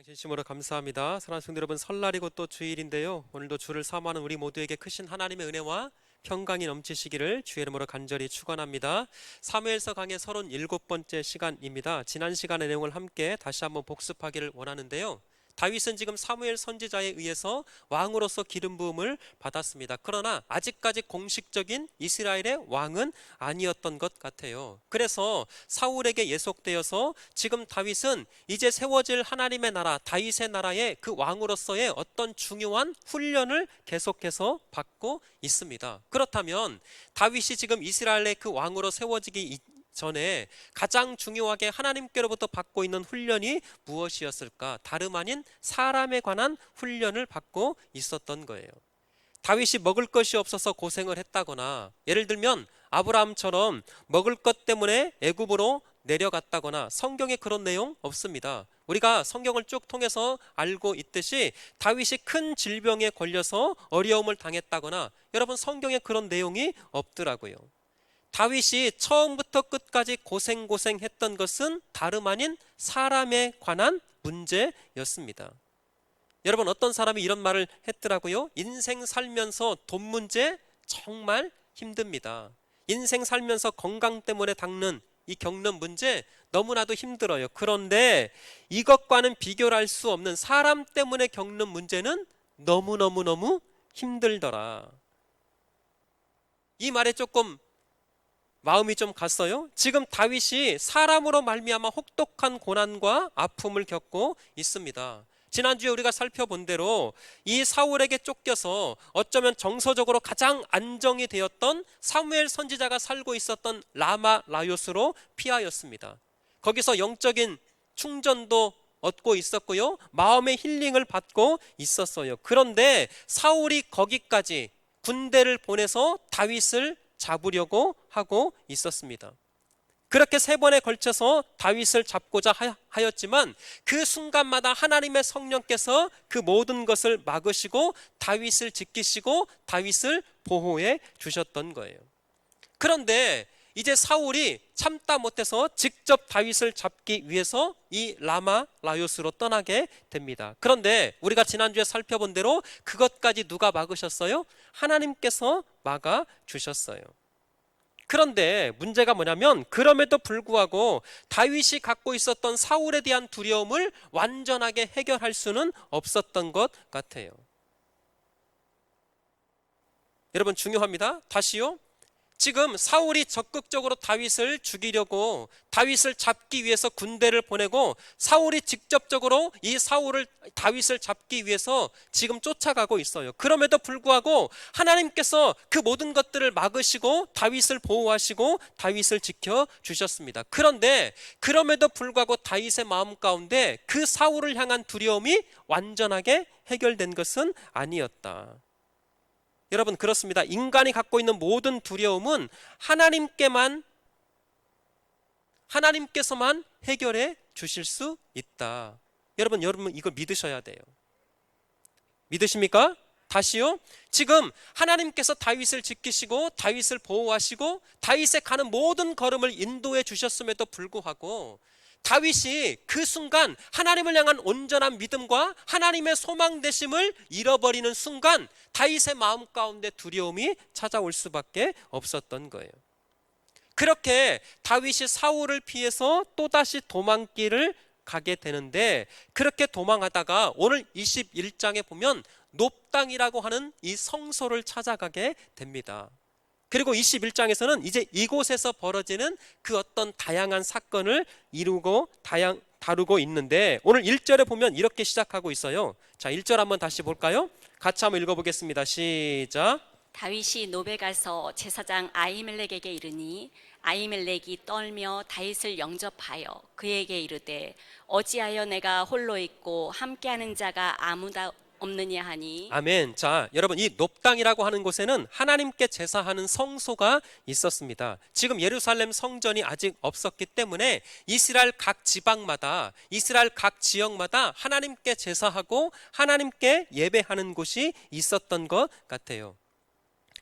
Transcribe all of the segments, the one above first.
하나님 진심으로 감사합니다. 사랑하는 성도 여러분, 설날이고 또 주일인데요. 오늘도 주를 사모하는 우리 모두에게 크신 하나님의 은혜와 평강이 넘치시기를 주의 이름으로 간절히 축원합니다. 사무엘서 강의 37번째 시간입니다. 지난 시간의 내용을 함께 다시 한번 복습하기를 원하는데요. 다윗은 지금 사무엘 선지자에 의해서 왕으로서 기름 부음을 받았습니다. 그러나 아직까지 공식적인 이스라엘의 왕은 아니었던 것 같아요. 그래서 사울에게 예속되어서 지금 다윗은 이제 세워질 하나님의 나라, 다윗의 나라의 그 왕으로서의 어떤 중요한 훈련을 계속해서 받고 있습니다. 그렇다면 다윗이 지금 이스라엘의 그 왕으로 세워지기 전에 가장 중요하게 하나님께로부터 받고 있는 훈련이 무엇이었을까? 다름 아닌 사람에 관한 훈련을 받고 있었던 거예요. 다윗이 먹을 것이 없어서 고생을 했다거나, 예를 들면 아브라함처럼 먹을 것 때문에 애굽으로 내려갔다거나, 성경에 그런 내용 없습니다. 우리가 성경을 쭉 통해서 알고 있듯이 다윗이 큰 질병에 걸려서 어려움을 당했다거나, 여러분 성경에 그런 내용이 없더라고요. 다윗이 처음부터 끝까지 고생했던 것은 다름 아닌 사람에 관한 문제였습니다. 여러분, 어떤 사람이 이런 말을 했더라고요. 인생 살면서 돈 문제 정말 힘듭니다. 인생 살면서 건강 때문에 겪는 문제 너무나도 힘들어요. 그런데 이것과는 비교를 할 수 없는 사람 때문에 겪는 문제는 너무너무 힘들더라. 이 말에 조금 마음이 좀 갔어요. 지금 다윗이 사람으로 말미암아 혹독한 고난과 아픔을 겪고 있습니다. 지난주에 우리가 살펴본 대로 이 사울에게 쫓겨서 어쩌면 정서적으로 가장 안정이 되었던 사무엘 선지자가 살고 있었던 라마 라요스로 피하였습니다. 거기서 영적인 충전도 얻고 있었고요, 마음의 힐링을 받고 있었어요. 그런데 사울이 거기까지 군대를 보내서 다윗을 잡으려고 하고 있었습니다. 그렇게 3번에 걸쳐서 다윗을 잡고자 하였지만 그 순간마다 하나님의 성령께서 그 모든 것을 막으시고 다윗을 지키시고 다윗을 보호해 주셨던 거예요. 그런데 이제 사울이 참다 못해서 직접 다윗을 잡기 위해서 이 라마 라요스로 떠나게 됩니다. 그런데 우리가 지난주에 살펴본 대로 그것까지 누가 막으셨어요? 하나님께서 막아 주셨어요. 그런데 문제가 뭐냐면, 그럼에도 불구하고 다윗이 갖고 있었던 사울에 대한 두려움을 완전하게 해결할 수는 없었던 것 같아요. 여러분, 중요합니다. 다시요. 지금 사울이 적극적으로 다윗을 죽이려고, 다윗을 잡기 위해서 군대를 보내고, 사울이 직접적으로 다윗을 잡기 위해서 지금 쫓아가고 있어요. 그럼에도 불구하고 하나님께서 그 모든 것들을 막으시고 다윗을 보호하시고 다윗을 지켜주셨습니다. 그런데 그럼에도 불구하고 다윗의 마음 가운데 그 사울을 향한 두려움이 완전하게 해결된 것은 아니었다. 여러분, 그렇습니다. 인간이 갖고 있는 모든 두려움은 하나님께서만 해결해 주실 수 있다. 여러분 이걸 믿으셔야 돼요. 믿으십니까? 다시요. 지금 하나님께서 다윗을 지키시고 다윗을 보호하시고 다윗의 가는 모든 걸음을 인도해 주셨음에도 불구하고 다윗이 그 순간 하나님을 향한 온전한 믿음과 하나님의 소망 되심을 잃어버리는 순간 다윗의 마음 가운데 두려움이 찾아올 수밖에 없었던 거예요. 그렇게 다윗이 사울을 피해서 또다시 도망길을 가게 되는데, 그렇게 도망하다가 오늘 21장에 보면 놉당이라고 하는 이 성소를 찾아가게 됩니다. 그리고 21장에서는 이제 이곳에서 벌어지는 그 어떤 다양한 사건을 다루고 있는데, 오늘 1절에 보면 이렇게 시작하고 있어요. 자, 1절 한번 다시 볼까요? 같이 한번 읽어보겠습니다. 시작. 다윗이 노베 가서 제사장 아히멜렉에게 이르니 아히멜렉이 떨며 다윗을 영접하여 그에게 이르되 어찌하여 내가 홀로 있고 함께하는 자가 아무도 없느냐 하니. 아멘. 자, 여러분, 이 놉당이라고 하는 곳에는 하나님께 제사하는 성소가 있었습니다. 지금 예루살렘 성전이 아직 없었기 때문에 이스라엘 각 지방마다, 이스라엘 각 지역마다 하나님께 제사하고 하나님께 예배하는 곳이 있었던 것 같아요.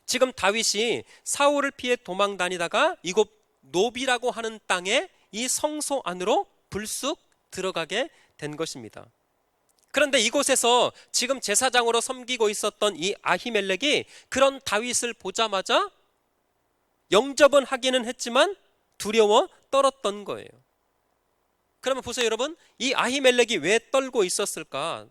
지금 다윗이 사울을 피해 도망 다니다가 이곳 노비라고 하는 땅에 이 성소 안으로 불쑥 들어가게 된 것입니다. 그런데 이곳에서 지금 제사장으로 섬기고 있었던 이 아히멜렉이 그런 다윗을 보자마자 영접은 하기는 했지만 두려워 떨었던 거예요. 그러면 보세요, 여러분. 이 아히멜렉이 왜 떨고 있었을까?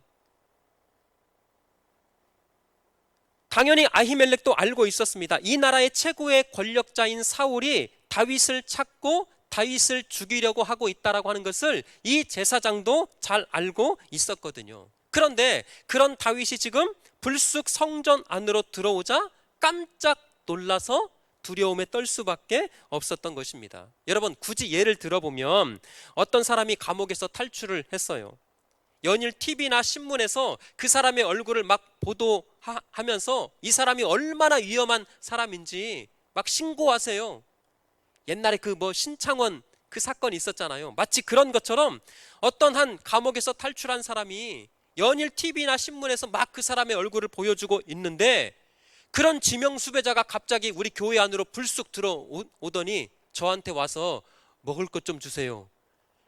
당연히 아히멜렉도 알고 있었습니다. 이 나라의 최고의 권력자인 사울이 다윗을 찾고 다윗을 죽이려고 하고 있다라고 하는 것을 이 제사장도 잘 알고 있었거든요. 그런데 그런 다윗이 지금 불쑥 성전 안으로 들어오자 깜짝 놀라서 두려움에 떨 수밖에 없었던 것입니다. 여러분, 굳이 예를 들어보면 어떤 사람이 감옥에서 탈출을 했어요. 연일 TV나 신문에서 그 사람의 얼굴을 막 보도하면서 이 사람이 얼마나 위험한 사람인지 막 신고하세요. 옛날에 그 신창원 그 사건이 있었잖아요. 마치 그런 것처럼 어떤 한 감옥에서 탈출한 사람이 연일 TV나 신문에서 막 그 사람의 얼굴을 보여주고 있는데 그런 지명수배자가 갑자기 우리 교회 안으로 불쑥 들어오더니 저한테 와서 먹을 것 좀 주세요.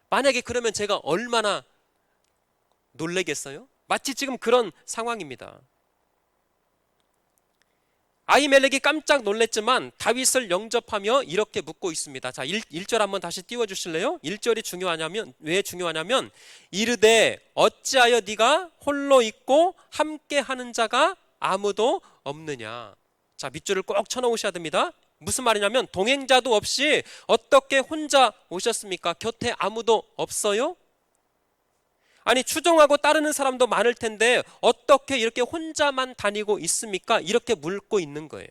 만약에 그러면 제가 얼마나 놀래겠어요? 마치 지금 그런 상황입니다. 아히멜렉이 깜짝 놀랐지만 다윗을 영접하며 이렇게 묻고 있습니다. 자, 1절 한번 다시 띄워주실래요? 1절이 중요하냐면, 왜 중요하냐면 이르되 어찌하여 네가 홀로 있고 함께 하는 자가 아무도 없느냐. 자, 밑줄을 꼭 쳐놓으셔야 됩니다. 무슨 말이냐면 동행자도 없이 어떻게 혼자 오셨습니까? 곁에 아무도 없어요? 아니, 추종하고 따르는 사람도 많을 텐데 어떻게 이렇게 혼자만 다니고 있습니까? 이렇게 묻고 있는 거예요.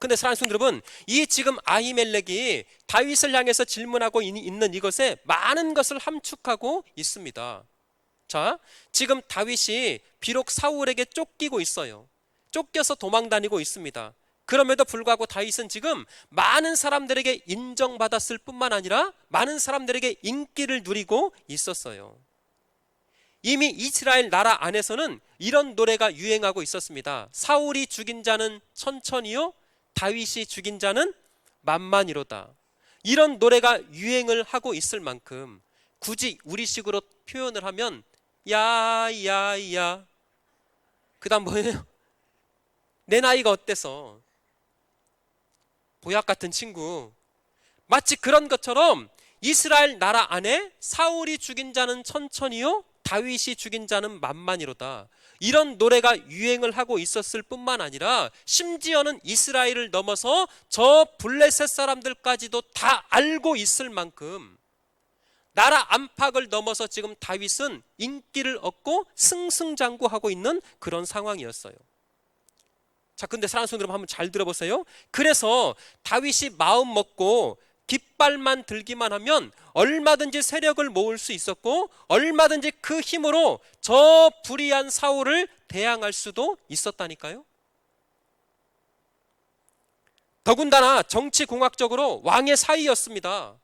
근데 사랑하는 성도 여러분, 이 지금 아히멜렉이 다윗을 향해서 질문하고 있는 이것에 많은 것을 함축하고 있습니다. 자, 지금 다윗이 비록 사울에게 쫓기고 있어요. 쫓겨서 도망 다니고 있습니다. 그럼에도 불구하고 다윗은 지금 많은 사람들에게 인정받았을 뿐만 아니라 많은 사람들에게 인기를 누리고 있었어요. 이미 이스라엘 나라 안에서는 이런 노래가 유행하고 있었습니다. 사울이 죽인 자는 천천히요, 다윗이 죽인 자는 만만이로다. 이런 노래가 유행을 하고 있을 만큼 굳이 우리식으로 표현을 하면 야야야, 그 다음 뭐예요? 내 나이가 어때서, 보약 같은 친구. 마치 그런 것처럼 이스라엘 나라 안에 사울이 죽인 자는 천천히요, 다윗이 죽인 자는 만만이로다. 이런 노래가 유행을 하고 있었을 뿐만 아니라 심지어는 이스라엘을 넘어서 저 블레셋 사람들까지도 다 알고 있을 만큼 나라 안팎을 넘어서 지금 다윗은 인기를 얻고 승승장구하고 있는 그런 상황이었어요. 자, 근데 사랑하는 성도 여러분, 한번 잘 들어보세요. 그래서 다윗이 마음 먹고 깃발만 들기만 하면 얼마든지 세력을 모을 수 있었고 얼마든지 그 힘으로 저 불의한 사울을 대항할 수도 있었다니까요. 더군다나 정치공학적으로 왕의 사위였습니다.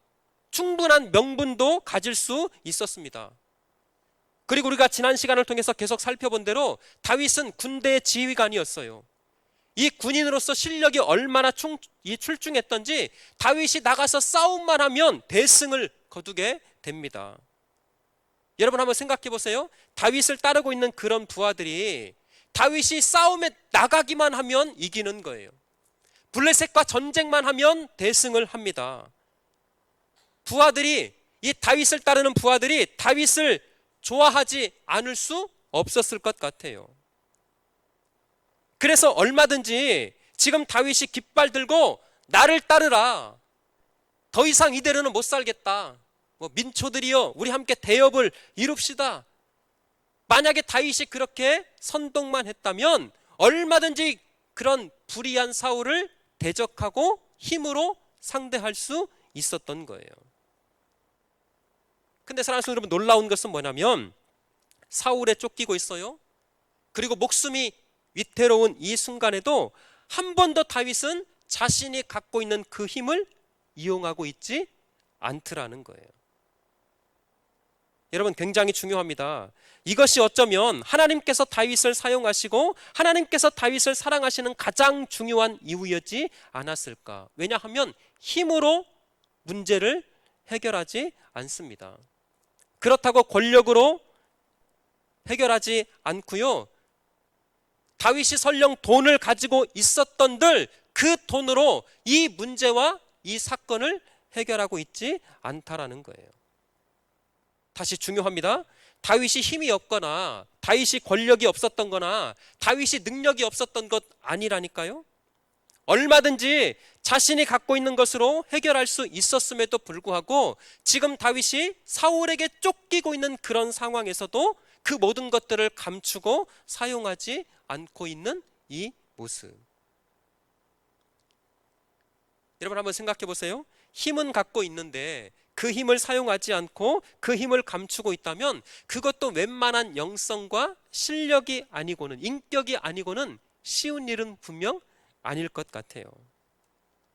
충분한 명분도 가질 수 있었습니다. 그리고 우리가 지난 시간을 통해서 계속 살펴본 대로 다윗은 군대의 지휘관이었어요. 이 군인으로서 실력이 얼마나 출중했던지 다윗이 나가서 싸움만 하면 대승을 거두게 됩니다. 여러분 한번 생각해 보세요. 다윗을 따르고 있는 그런 부하들이 다윗이 싸움에 나가기만 하면 이기는 거예요. 블레셋과 전쟁만 하면 대승을 합니다. 부하들이, 이 다윗을 따르는 부하들이 다윗을 좋아하지 않을 수 없었을 것 같아요. 그래서 얼마든지 지금 다윗이 깃발 들고 나를 따르라, 더 이상 이대로는 못 살겠다, 민초들이여 우리 함께 대업을 이룹시다. 만약에 다윗이 그렇게 선동만 했다면 얼마든지 그런 불의한 사울을 대적하고 힘으로 상대할 수 있었던 거예요. 근데 사랑하는 성도 여러분, 놀라운 것은 뭐냐면 사울에 쫓기고 있어요. 그리고 목숨이 위태로운 이 순간에도 한 번도 다윗은 자신이 갖고 있는 그 힘을 이용하고 있지 않더라는 거예요. 여러분, 굉장히 중요합니다. 이것이 어쩌면 하나님께서 다윗을 사용하시고 하나님께서 다윗을 사랑하시는 가장 중요한 이유였지 않았을까? 왜냐하면 힘으로 문제를 해결하지 않습니다. 그렇다고 권력으로 해결하지 않고요. 다윗이 설령 돈을 가지고 있었던들 그 돈으로 이 문제와 이 사건을 해결하고 있지 않다라는 거예요. 다시 중요합니다. 다윗이 힘이 없거나 다윗이 권력이 없었던 거나 다윗이 능력이 없었던 것 아니라니까요. 얼마든지 자신이 갖고 있는 것으로 해결할 수 있었음에도 불구하고 지금 다윗이 사울에게 쫓기고 있는 그런 상황에서도 그 모든 것들을 감추고 사용하지 않고 있는 이 모습. 여러분 한번 생각해 보세요. 힘은 갖고 있는데 그 힘을 사용하지 않고 그 힘을 감추고 있다면 그것도 웬만한 영성과 실력이 아니고는, 인격이 아니고는 쉬운 일은 분명 아닐 것 같아요.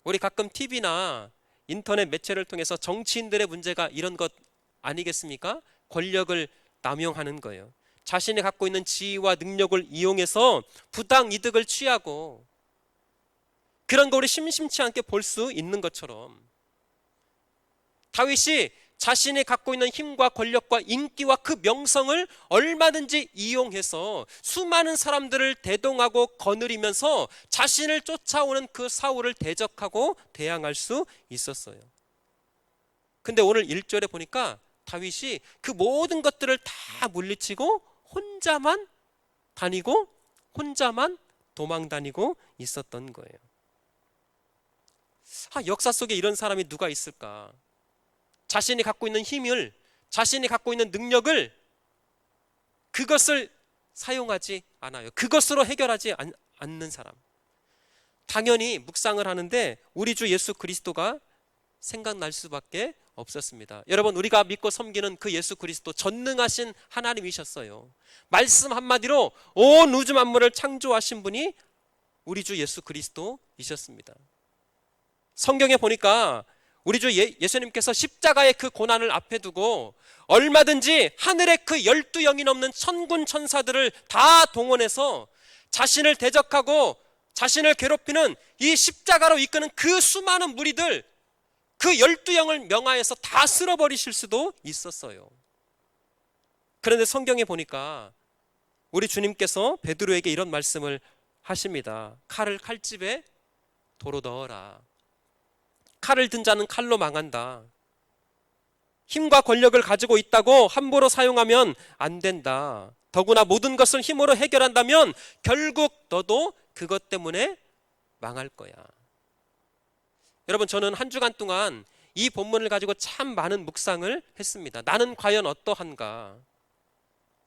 우리 가끔 TV나 인터넷 매체를 통해서 정치인들의 문제가 이런 것 아니겠습니까? 권력을 남용하는 거예요. 자신이 갖고 있는 지위와 능력을 이용해서 부당 이득을 취하고, 그런 거 우리 심심치 않게 볼 수 있는 것처럼 다윗이 자신이 갖고 있는 힘과 권력과 인기와 그 명성을 얼마든지 이용해서 수많은 사람들을 대동하고 거느리면서 자신을 쫓아오는 그 사울을 대적하고 대항할 수 있었어요. 근데 오늘 1절에 보니까 다윗이 그 모든 것들을 다 물리치고 혼자만 다니고 혼자만 도망 다니고 있었던 거예요. 역사 속에 이런 사람이 누가 있을까? 자신이 갖고 있는 힘을, 자신이 갖고 있는 능력을, 그것을 사용하지 않아요. 그것으로 해결하지 않는 사람. 당연히 묵상을 하는데 우리 주 예수 그리스도가 생각날 수밖에 없었습니다. 여러분, 우리가 믿고 섬기는 그 예수 그리스도 전능하신 하나님이셨어요. 말씀 한마디로 온 우주 만물을 창조하신 분이 우리 주 예수 그리스도이셨습니다. 성경에 보니까 우리 주 예수님께서 십자가의 그 고난을 앞에 두고 얼마든지 하늘의 그 12영이 넘는 천군 천사들을 다 동원해서 자신을 대적하고 자신을 괴롭히는 이 십자가로 이끄는 그 수많은 무리들, 그 12영을 명하여서 다 쓸어버리실 수도 있었어요. 그런데 성경에 보니까 우리 주님께서 베드로에게 이런 말씀을 하십니다. 칼을 칼집에 도로 넣어라. 칼을 든 자는 칼로 망한다. 힘과 권력을 가지고 있다고 함부로 사용하면 안 된다. 더구나 모든 것을 힘으로 해결한다면 결국 너도 그것 때문에 망할 거야. 여러분, 저는 한 주간 동안 이 본문을 가지고 참 많은 묵상을 했습니다. 나는 과연 어떠한가?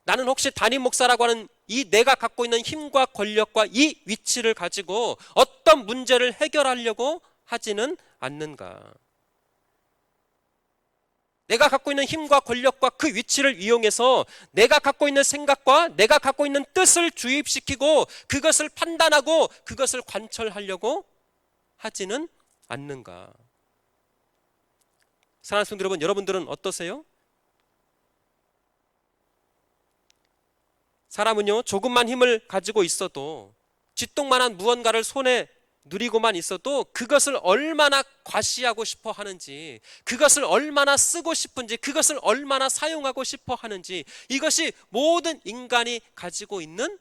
나는 혹시 담임 목사라고 하는 이 내가 갖고 있는 힘과 권력과 이 위치를 가지고 어떤 문제를 해결하려고 하지는 않는가? 내가 갖고 있는 힘과 권력과 그 위치를 이용해서 내가 갖고 있는 생각과 내가 갖고 있는 뜻을 주입시키고 그것을 판단하고 그것을 관철하려고 하지는 않는가? 사랑하는 성도 여러분, 여러분들은 어떠세요? 사람은요, 조금만 힘을 가지고 있어도, 쥐똥만한 무언가를 손에 누리고만 있어도 그것을 얼마나 과시하고 싶어 하는지, 그것을 얼마나 쓰고 싶은지, 그것을 얼마나 사용하고 싶어 하는지, 이것이 모든 인간이 가지고 있는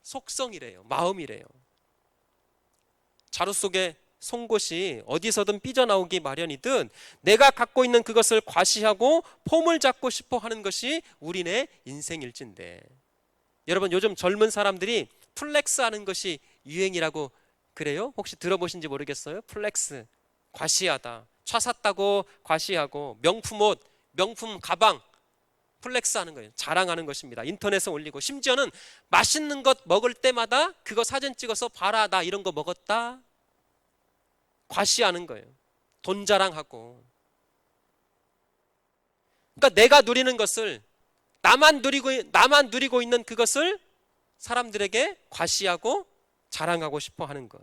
속성이래요. 마음이래요. 자루 속에 송곳이 어디서든 삐져나오기 마련이듯 내가 갖고 있는 그것을 과시하고 폼을 잡고 싶어 하는 것이 우리네 인생일진데, 여러분, 요즘 젊은 사람들이 플렉스 하는 것이 유행이라고 그래요? 혹시 들어보신지 모르겠어요? 플렉스, 과시하다. 차 샀다고 과시하고, 명품 옷, 명품 가방 플렉스 하는 거예요. 자랑하는 것입니다. 인터넷에 올리고, 심지어는 맛있는 것 먹을 때마다 그거 사진 찍어서 봐라, 나 이런 거 먹었다, 과시하는 거예요. 돈 자랑하고. 그러니까 내가 누리는 것을, 나만 누리고 있는 그것을 사람들에게 과시하고 자랑하고 싶어 하는 것.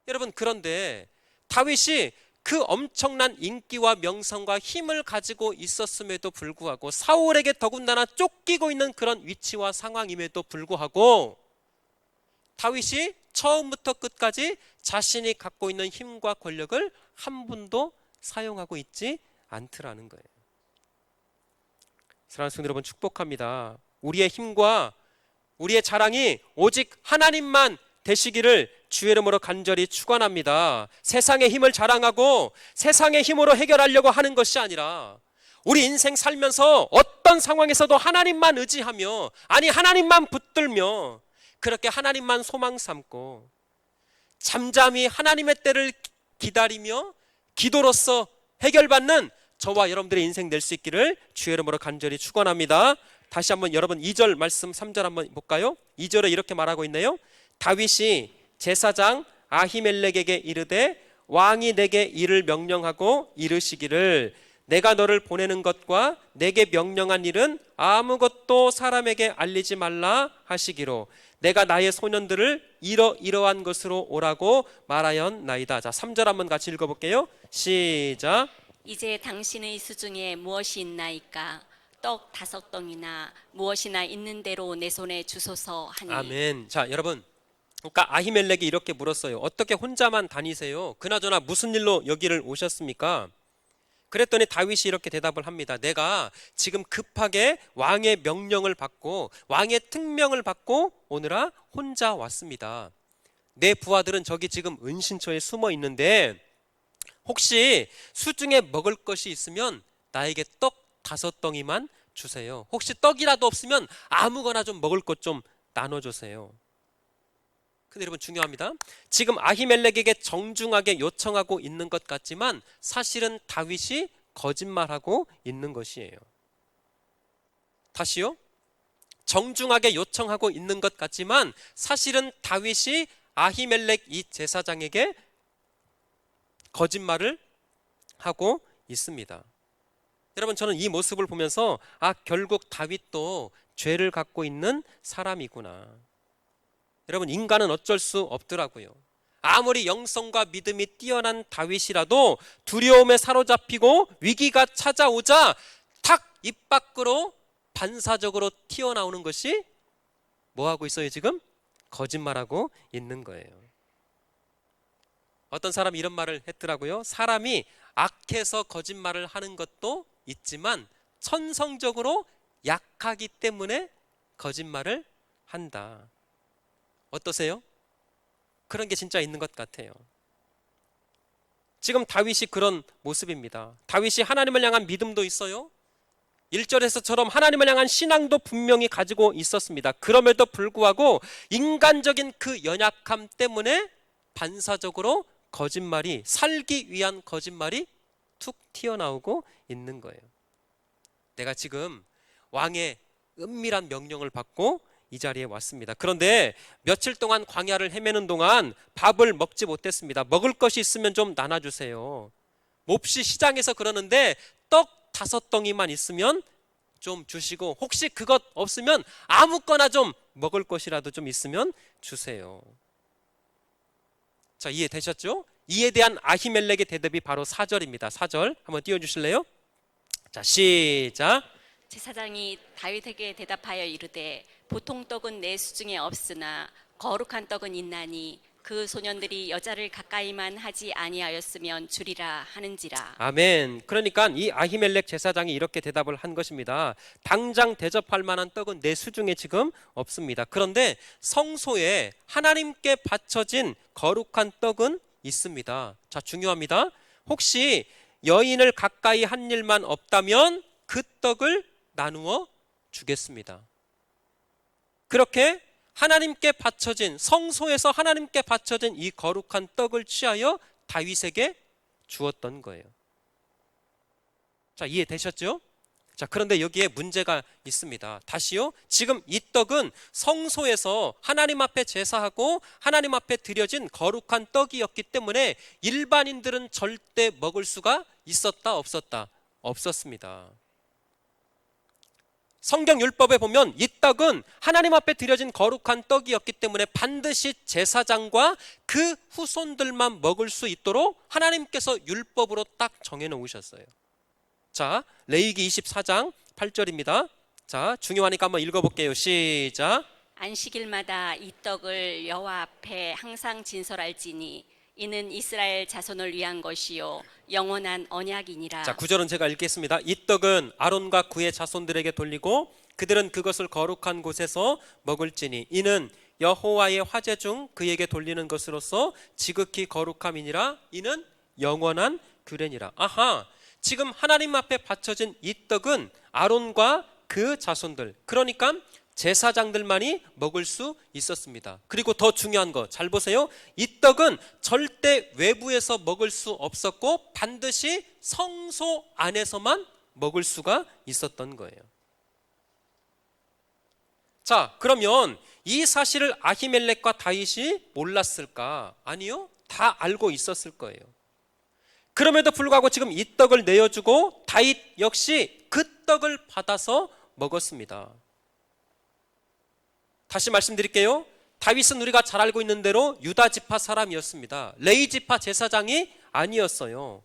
여러분, 그런데 다윗이 그 엄청난 인기와 명성과 힘을 가지고 있었음에도 불구하고, 사울에게 더군다나 쫓기고 있는 그런 위치와 상황임에도 불구하고, 다윗이 처음부터 끝까지 자신이 갖고 있는 힘과 권력을 한 분도 사용하고 있지 않더라는 거예요. 사랑하는 성도 여러분, 축복합니다. 우리의 힘과 우리의 자랑이 오직 하나님만 되시기를 주의 이름으로 간절히 축원합니다. 세상의 힘을 자랑하고 세상의 힘으로 해결하려고 하는 것이 아니라 우리 인생 살면서 어떤 상황에서도 하나님만 의지하며, 아니 하나님만 붙들며, 그렇게 하나님만 소망 삼고 잠잠히 하나님의 때를 기다리며 기도로서 해결받는 저와 여러분들의 인생 될 수 있기를 주의 이름으로 간절히 축원합니다. 다시 한번 여러분 2절 말씀 3절 한번 볼까요? 2절에 이렇게 말하고 있네요. 다윗이 제사장 아히멜렉에게 이르되 왕이 내게 이를 명령하고 이르시기를 내가 너를 보내는 것과 내게 명령한 일은 아무것도 사람에게 알리지 말라 하시기로 내가 나의 소년들을 이러이러한 것으로 오라고 말하였나이다. 자, 3절 한번 같이 읽어볼게요. 시작. 이제 당신의 수중에 무엇이 있나이까? 떡 5덩이나 무엇이나 있는 대로 내 손에 주소서 하니. 아멘. 자, 여러분, 그러니까 아히멜렉이 이렇게 물었어요. 어떻게 혼자만 다니세요? 그나저나 무슨 일로 여기를 오셨습니까? 그랬더니 다윗이 이렇게 대답을 합니다. 내가 지금 급하게 왕의 명령을 받고 왕의 특명을 받고 오느라 혼자 왔습니다. 내 부하들은 저기 지금 은신처에 숨어 있는데 혹시 수중에 먹을 것이 있으면 나에게 떡 5덩이만 주세요. 혹시 떡이라도 없으면 아무거나 좀 먹을 것 좀 나눠주세요. 근데 여러분 중요합니다. 지금 아히멜렉에게 정중하게 요청하고 있는 것 같지만 사실은 다윗이 거짓말하고 있는 것이에요. 다시요. 정중하게 요청하고 있는 것 같지만 사실은 다윗이 아히멜렉 이 제사장에게 거짓말을 하고 있습니다. 여러분 저는 이 모습을 보면서 결국 다윗도 죄를 갖고 있는 사람이구나. 여러분 인간은 어쩔 수 없더라고요. 아무리 영성과 믿음이 뛰어난 다윗이라도 두려움에 사로잡히고 위기가 찾아오자 탁 입 밖으로 반사적으로 튀어나오는 것이 뭐하고 있어요 지금? 거짓말하고 있는 거예요. 어떤 사람이 이런 말을 했더라고요. 사람이 악해서 거짓말을 하는 것도 있지만 천성적으로 약하기 때문에 거짓말을 한다. 어떠세요? 그런 게 진짜 있는 것 같아요. 지금 다윗이 그런 모습입니다. 다윗이 하나님을 향한 믿음도 있어요. 1절에서처럼 하나님을 향한 신앙도 분명히 가지고 있었습니다. 그럼에도 불구하고 인간적인 그 연약함 때문에 반사적으로 거짓말이, 살기 위한 거짓말이 툭 튀어나오고 있는 거예요. 내가 지금 왕의 은밀한 명령을 받고 이 자리에 왔습니다. 그런데 며칠 동안 광야를 헤매는 동안 밥을 먹지 못했습니다. 먹을 것이 있으면 좀 나눠주세요. 몹시 시장에서 그러는데 떡 5덩이만 있으면 좀 주시고 혹시 그것 없으면 아무거나 좀 먹을 것이라도 좀 있으면 주세요. 자, 이해되셨죠? 이에 대한 아히멜렉의 대답이 바로 4절입니다. 4절 한번 띄워주실래요? 자, 시작. 제사장이 다윗에게 대답하여 이르되 보통 떡은 내 수중에 없으나 거룩한 떡은 있나니 그 소년들이 여자를 가까이만 하지 아니하였으면 주리라 하는지라. 아멘. 그러니까 이 아히멜렉 제사장이 이렇게 대답을 한 것입니다. 당장 대접할 만한 떡은 내 수중에 지금 없습니다. 그런데 성소에 하나님께 바쳐진 거룩한 떡은 있습니다. 자, 중요합니다. 혹시 여인을 가까이 한 일만 없다면 그 떡을 나누어 주겠습니다. 그렇게 하나님께 바쳐진, 성소에서 하나님께 바쳐진 이 거룩한 떡을 취하여 다윗에게 주었던 거예요. 자, 이해되셨죠? 자, 그런데 여기에 문제가 있습니다. 다시요. 지금 이 떡은 성소에서 하나님 앞에 제사하고 하나님 앞에 드려진 거룩한 떡이었기 때문에 일반인들은 절대 먹을 수가 있었다, 없었다? 없었습니다. 성경 율법에 보면 이 떡은 하나님 앞에 드려진 거룩한 떡이었기 때문에 반드시 제사장과 그 후손들만 먹을 수 있도록 하나님께서 율법으로 딱 정해놓으셨어요. 자, 레위기 24장 8절입니다. 자, 중요하니까 한번 읽어볼게요. 시작. 안식일마다 이 떡을 여호와 앞에 항상 진설할지니 이는 이스라엘 자손을 위한 것이요 영원한 언약이니라. 자, 9절은 제가 읽겠습니다. 이 떡은 아론과 그의 자손들에게 돌리고 그들은 그것을 거룩한 곳에서 먹을지니 이는 여호와의 화제 중 그에게 돌리는 것으로서 지극히 거룩함이니라. 이는 영원한 규례니라. 아하, 지금 하나님 앞에 바쳐진 이 떡은 아론과 그 자손들, 그러니까 제사장들만이 먹을 수 있었습니다. 그리고 더 중요한 거 잘 보세요. 이 떡은 절대 외부에서 먹을 수 없었고 반드시 성소 안에서만 먹을 수가 있었던 거예요. 자, 그러면 이 사실을 아히멜렉과 다윗이 몰랐을까? 아니요, 다 알고 있었을 거예요. 그럼에도 불구하고 지금 이 떡을 내어주고 다윗 역시 그 떡을 받아서 먹었습니다. 다시 말씀드릴게요. 다윗은 우리가 잘 알고 있는 대로 유다 지파 사람이었습니다. 레위 지파 제사장이 아니었어요.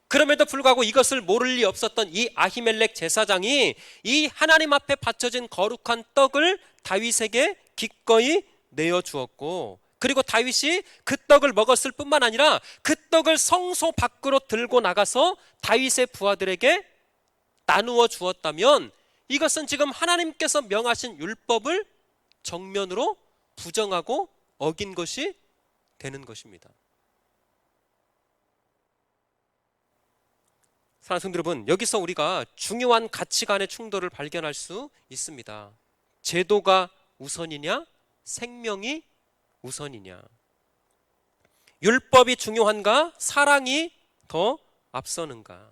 그럼에도 불구하고 이것을 모를 리 없었던 이 아히멜렉 제사장이 이 하나님 앞에 바쳐진 거룩한 떡을 다윗에게 기꺼이 내어주었고, 그리고 다윗이 그 떡을 먹었을 뿐만 아니라 그 떡을 성소 밖으로 들고 나가서 다윗의 부하들에게 나누어 주었다면 이것은 지금 하나님께서 명하신 율법을 정면으로 부정하고 어긴 것이 되는 것입니다. 사랑하는 성도 여러분, 여기서 우리가 중요한 가치관의 충돌을 발견할 수 있습니다. 제도가 우선이냐, 생명이 우선이냐, 율법이 중요한가, 사랑이 더 앞서는가,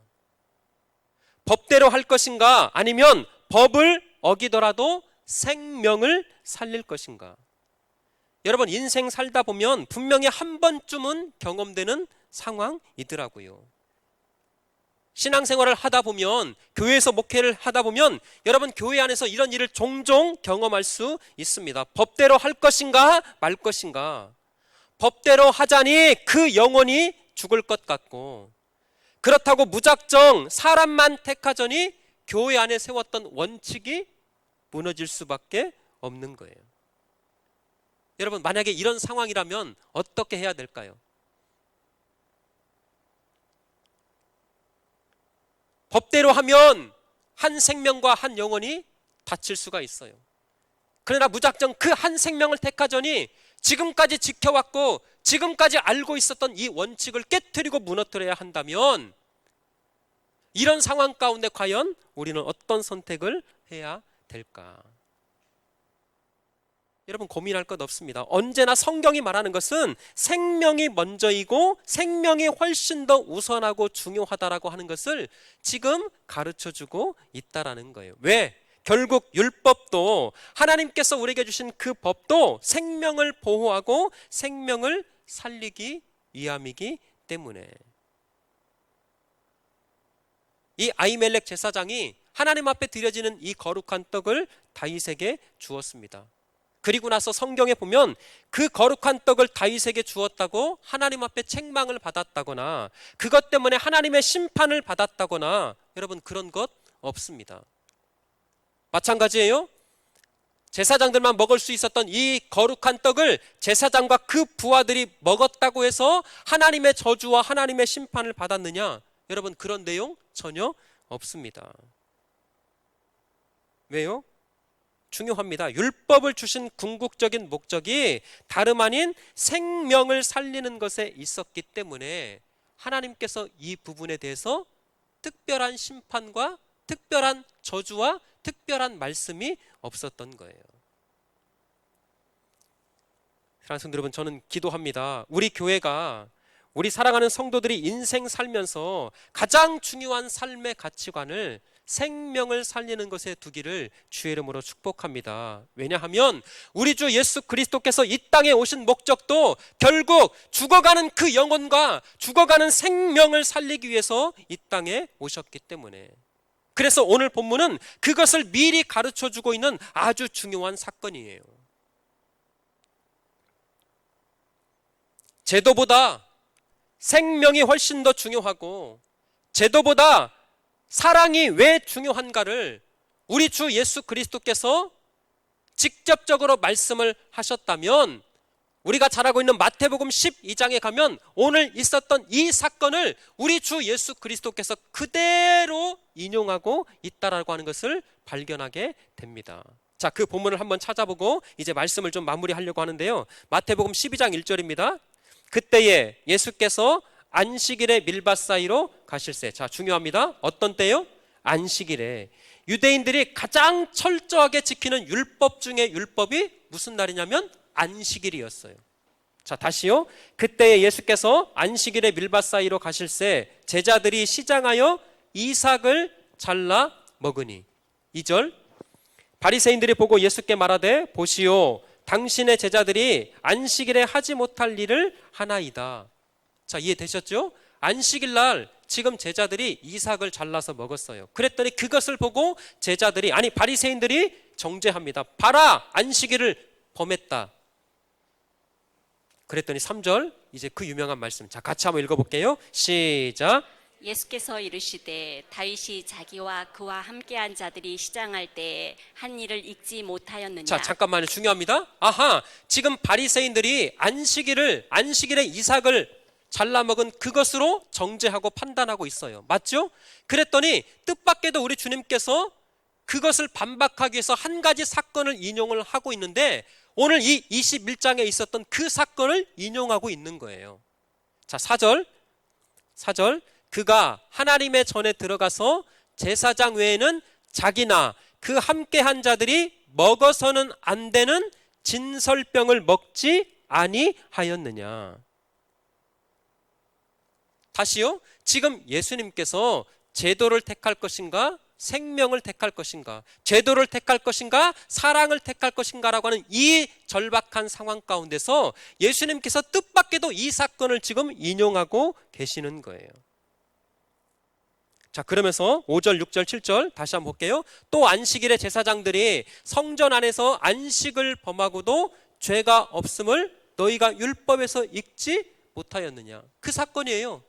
법대로 할 것인가, 아니면 법을 어기더라도 생명을 살릴 것인가. 여러분, 인생 살다 보면 분명히 한 번쯤은 경험되는 상황이더라고요. 신앙생활을 하다 보면, 교회에서 목회를 하다 보면 여러분 교회 안에서 이런 일을 종종 경험할 수 있습니다. 법대로 할 것인가 말 것인가. 법대로 하자니 그 영혼이 죽을 것 같고, 그렇다고 무작정 사람만 택하자니 교회 안에 세웠던 원칙이 무너질 수밖에 없는 거예요. 여러분, 만약에 이런 상황이라면 어떻게 해야 될까요? 법대로 하면 한 생명과 한 영혼이 다칠 수가 있어요. 그러나 무작정 그 한 생명을 택하자니 지금까지 지켜왔고 지금까지 알고 있었던 이 원칙을 깨트리고 무너뜨려야 한다면, 이런 상황 가운데 과연 우리는 어떤 선택을 해야 될까? 여러분, 고민할 것 없습니다. 언제나 성경이 말하는 것은 생명이 먼저이고 생명이 훨씬 더 우선하고 중요하다라고 하는 것을 지금 가르쳐주고 있다라는 거예요. 왜? 결국 율법도, 하나님께서 우리에게 주신 그 법도 생명을 보호하고 생명을 살리기 위함이기 때문에. 이 아히멜렉 제사장이 하나님 앞에 드려지는 이 거룩한 떡을 다윗에게 주었습니다. 그리고 나서 성경에 보면 그 거룩한 떡을 다윗에게 주었다고 하나님 앞에 책망을 받았다거나 그것 때문에 하나님의 심판을 받았다거나, 여러분, 그런 것 없습니다. 마찬가지예요. 제사장들만 먹을 수 있었던 이 거룩한 떡을 제사장과 그 부하들이 먹었다고 해서 하나님의 저주와 하나님의 심판을 받았느냐? 여러분, 그런 내용 전혀 없습니다. 왜요? 중요합니다. 율법을 주신 궁극적인 목적이 다름 아닌 생명을 살리는 것에 있었기 때문에 하나님께서 이 부분에 대해서 특별한 심판과 특별한 저주와 특별한 말씀이 없었던 거예요. 사랑하는 성도 여러분, 저는 기도합니다. 우리 교회가, 우리 사랑하는 성도들이 인생 살면서 가장 중요한 삶의 가치관을 생명을 살리는 것에 두기를 주의 이름으로 축복합니다. 왜냐하면 우리 주 예수 그리스도께서 이 땅에 오신 목적도 결국 죽어가는 그 영혼과 죽어가는 생명을 살리기 위해서 이 땅에 오셨기 때문에. 그래서 오늘 본문은 그것을 미리 가르쳐주고 있는 아주 중요한 사건이에요. 제도보다 생명이 훨씬 더 중요하고, 제도보다 사랑이 왜 중요한가를 우리 주 예수 그리스도께서 직접적으로 말씀을 하셨다면 우리가 잘 알고 있는 마태복음 12장에 가면 오늘 있었던 이 사건을 우리 주 예수 그리스도께서 그대로 인용하고 있다라고 하는 것을 발견하게 됩니다. 자, 그 본문을 한번 찾아보고 이제 말씀을 좀 마무리하려고 하는데요. 마태복음 12장 1절입니다. 그때에 예수께서 안식일에 밀밭 사이로 가실새. 자, 중요합니다. 어떤 때요? 안식일에. 유대인들이 가장 철저하게 지키는 율법 중에 율법이 무슨 날이냐면 안식일이었어요. 자, 다시요. 그때에 예수께서 안식일에 밀밭 사이로 가실새 제자들이 시장하여 이삭을 잘라 먹으니. 2절. 바리새인들이 보고 예수께 말하되 보시오, 당신의 제자들이 안식일에 하지 못할 일을 하나이다. 자, 이해되셨죠? 안식일 날 지금 제자들이 이삭을 잘라서 먹었어요. 그랬더니 그것을 보고 제자들이, 아니 바리새인들이 정죄합니다. 봐라, 안식일을 범했다. 그랬더니 3절, 이제 그 유명한 말씀. 자, 같이 한번 읽어볼게요. 시작. 예수께서 이르시되 다윗이 자기와 그와 함께한 자들이 시장할 때 한 일을 잊지 못하였느냐. 자, 잠깐만요. 중요합니다. 아하, 지금 바리새인들이 안식일에 이삭을 잘라 먹은 그것으로 정죄하고 판단하고 있어요. 맞죠? 그랬더니 뜻밖에도 우리 주님께서 그것을 반박하기 위해서 한 가지 사건을 인용을 하고 있는데 오늘 이 21장에 있었던 그 사건을 인용하고 있는 거예요. 자, 4절. 그가 하나님의 전에 들어가서 제사장 외에는 자기나 그 함께한 자들이 먹어서는 안 되는 진설병을 먹지 아니하였느냐. 다시요. 지금 예수님께서 제도를 택할 것인가, 생명을 택할 것인가, 제도를 택할 것인가, 사랑을 택할 것인가라고 하는 이 절박한 상황 가운데서 예수님께서 뜻밖에도 이 사건을 지금 인용하고 계시는 거예요. 자, 그러면서 5절, 6절, 7절 다시 한번 볼게요. 또 안식일에 제사장들이 성전 안에서 안식을 범하고도 죄가 없음을 너희가 율법에서 읽지 못하였느냐. 그 사건이에요.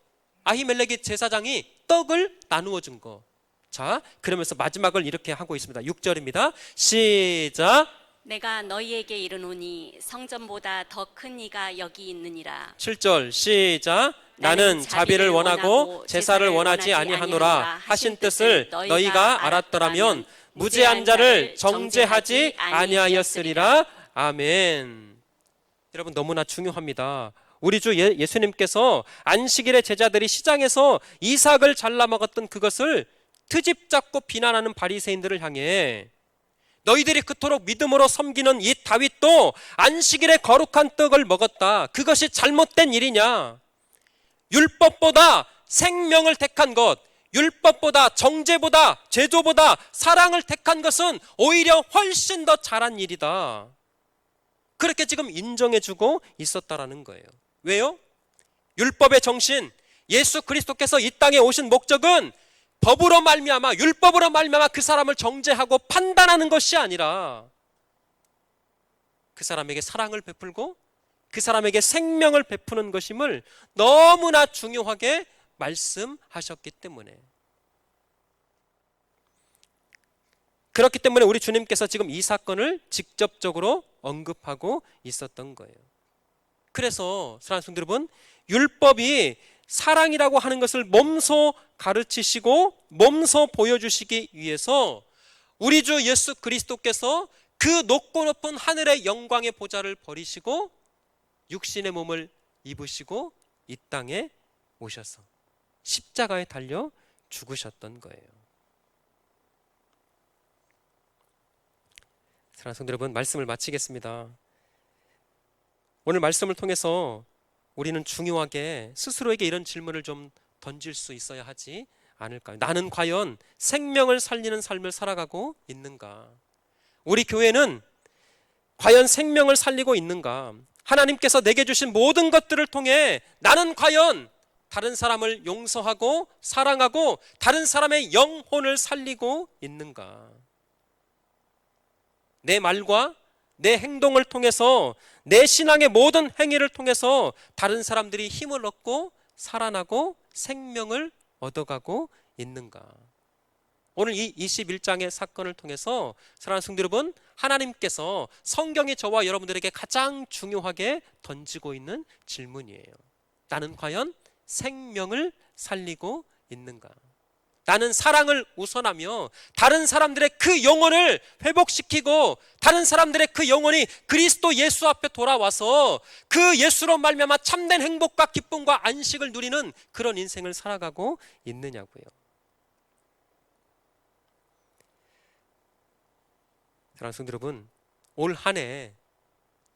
아히멜렉의 제사장이 떡을 나누어 준 거. 자, 그러면서 마지막을 이렇게 하고 있습니다. 6절입니다. 시작. 내가 너희에게 이르노니 성전보다 더 큰 이가 여기 있느니라. 7절 시작. 나는 자비를 원하고 제사를 원하지 아니하노라 하신 뜻을 너희가 알았더라면 무죄한 자를 정죄하지 아니하였으리라. 아멘. 여러분, 너무나 중요합니다. 우리 주 예수님께서 안식일에 제자들이 시장에서 이삭을 잘라 먹었던 그것을 트집 잡고 비난하는 바리새인들을 향해 너희들이 그토록 믿음으로 섬기는 이 다윗도 안식일에 거룩한 떡을 먹었다. 그것이 잘못된 일이냐? 율법보다 생명을 택한 것, 율법보다 정죄보다 제도보다 사랑을 택한 것은 오히려 훨씬 더 잘한 일이다. 그렇게 지금 인정해주고 있었다라는 거예요. 왜요? 율법의 정신, 예수 그리스도께서 이 땅에 오신 목적은 법으로 말미암아, 율법으로 말미암아 그 사람을 정죄하고 판단하는 것이 아니라 그 사람에게 사랑을 베풀고 그 사람에게 생명을 베푸는 것임을 너무나 중요하게 말씀하셨기 때문에, 그렇기 때문에 우리 주님께서 지금 이 사건을 직접적으로 언급하고 있었던 거예요. 그래서 사랑하는 성도 여러분, 율법이 사랑이라고 하는 것을 몸소 가르치시고 몸소 보여주시기 위해서 우리 주 예수 그리스도께서 그 높고 높은 하늘의 영광의 보좌를 버리시고 육신의 몸을 입으시고 이 땅에 오셔서 십자가에 달려 죽으셨던 거예요. 사랑하는 성도 여러분, 말씀을 마치겠습니다. 오늘 말씀을 통해서 우리는 중요하게 스스로에게 이런 질문을 좀 던질 수 있어야 하지 않을까요? 나는 과연 생명을 살리는 삶을 살아가고 있는가? 우리 교회는 과연 생명을 살리고 있는가? 하나님께서 내게 주신 모든 것들을 통해 나는 과연 다른 사람을 용서하고 사랑하고 다른 사람의 영혼을 살리고 있는가? 내 말과 내 행동을 통해서, 내 신앙의 모든 행위를 통해서 다른 사람들이 힘을 얻고 살아나고 생명을 얻어가고 있는가? 오늘 이 21장의 사건을 통해서 사랑하는 성도 여러분, 하나님께서 성경이 저와 여러분들에게 가장 중요하게 던지고 있는 질문이에요. 나는 과연 생명을 살리고 있는가? 나는 사랑을 우선하며 다른 사람들의 그 영혼을 회복시키고 다른 사람들의 그 영혼이 그리스도 예수 앞에 돌아와서 그 예수로 말미암아 참된 행복과 기쁨과 안식을 누리는 그런 인생을 살아가고 있느냐고요. 사랑하는 성도 여러분, 올 한 해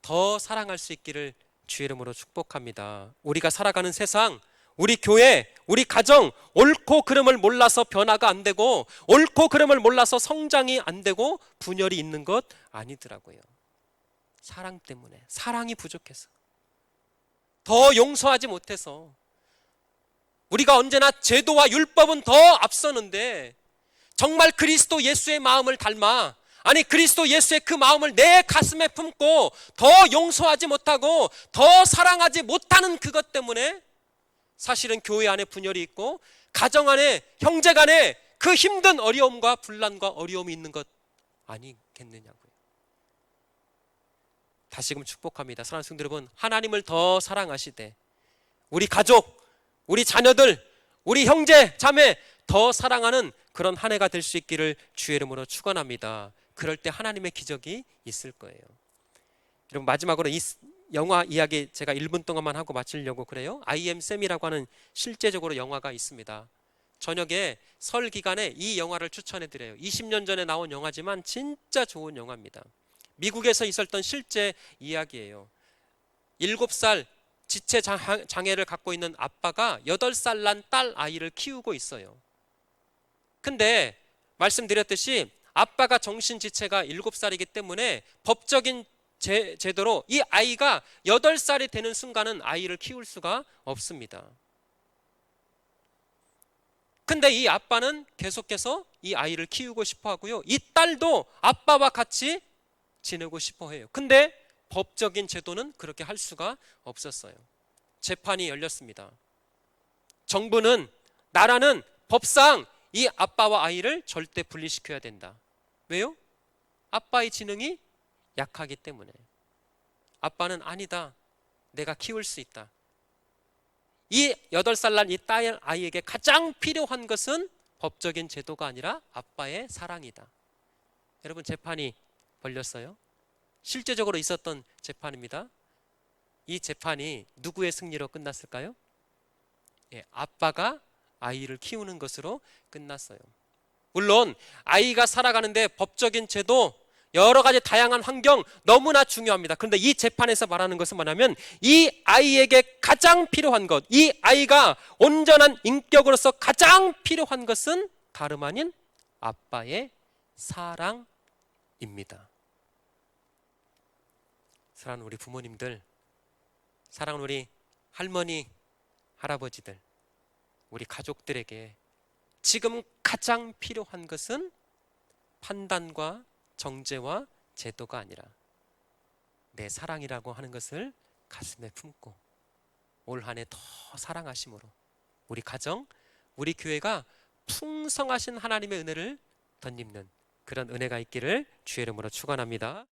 더 사랑할 수 있기를 주의 이름으로 축복합니다. 우리가 살아가는 세상, 우리 교회, 우리 가정, 옳고 그름을 몰라서 변화가 안 되고 옳고 그름을 몰라서 성장이 안 되고 분열이 있는 것 아니더라고요. 사랑 때문에, 사랑이 부족해서, 더 용서하지 못해서. 우리가 언제나 제도와 율법은 더 앞서는데 정말 그리스도 예수의 마음을 닮아, 아니 그리스도 예수의 그 마음을 내 가슴에 품고 더 용서하지 못하고 더 사랑하지 못하는 그것 때문에 사실은 교회 안에 분열이 있고 가정 안에, 형제 간에 그 힘든 어려움과 분란과 어려움이 있는 것 아니겠느냐고요. 다시금 축복합니다. 사랑하는 성도 여러분, 하나님을 더 사랑하시되 우리 가족, 우리 자녀들, 우리 형제, 자매 더 사랑하는 그런 한 해가 될 수 있기를 주의 이름으로 축원합니다. 그럴 때 하나님의 기적이 있을 거예요. 여러분, 마지막으로 이 영화 이야기 제가 1분 동안만 하고 마치려고 그래요. I am Sam이라고 하는 실제적으로 영화가 있습니다. 저녁에 설 기간에 이 영화를 추천해 드려요. 20년 전에 나온 영화지만 진짜 좋은 영화입니다. 미국에서 있었던 실제 이야기예요. 7살 지체 장애를 갖고 있는 아빠가 8살 난 딸 아이를 키우고 있어요. 근데 말씀드렸듯이 아빠가 정신지체가 7살이기 때문에 법적인 제도로 이 아이가 8살이 되는 순간은 아이를 키울 수가 없습니다. 근데 이 아빠는 계속해서 이 아이를 키우고 싶어 하고요. 이 딸도 아빠와 같이 지내고 싶어 해요. 근데 법적인 제도는 그렇게 할 수가 없었어요. 재판이 열렸습니다. 정부는, 나라는 법상 이 아빠와 아이를 절대 분리시켜야 된다. 왜요? 아빠의 지능이 약하기 때문에. 아빠는 아니다, 내가 키울 수 있다. 이 8살 난 이 딸 아이에게 가장 필요한 것은 법적인 제도가 아니라 아빠의 사랑이다. 여러분, 재판이 벌렸어요. 실제적으로 있었던 재판입니다. 이 재판이 누구의 승리로 끝났을까요? 아빠가 아이를 키우는 것으로 끝났어요. 물론 아이가 살아가는데 법적인 제도, 여러 가지 다양한 환경 너무나 중요합니다. 그런데 이 재판에서 말하는 것은 뭐냐면 이 아이에게 가장 필요한 것, 이 아이가 온전한 인격으로서 가장 필요한 것은 다름 아닌 아빠의 사랑입니다. 사랑하는 우리 부모님들, 사랑하는 우리 할머니, 할아버지들, 우리 가족들에게 지금 가장 필요한 것은 판단과 정죄와 제도가 아니라 내 사랑이라고 하는 것을 가슴에 품고 올 한 해 더 사랑하심으로 우리 가정, 우리 교회가 풍성하신 하나님의 은혜를 덧입는 그런 은혜가 있기를 주의 이름으로 축원합니다.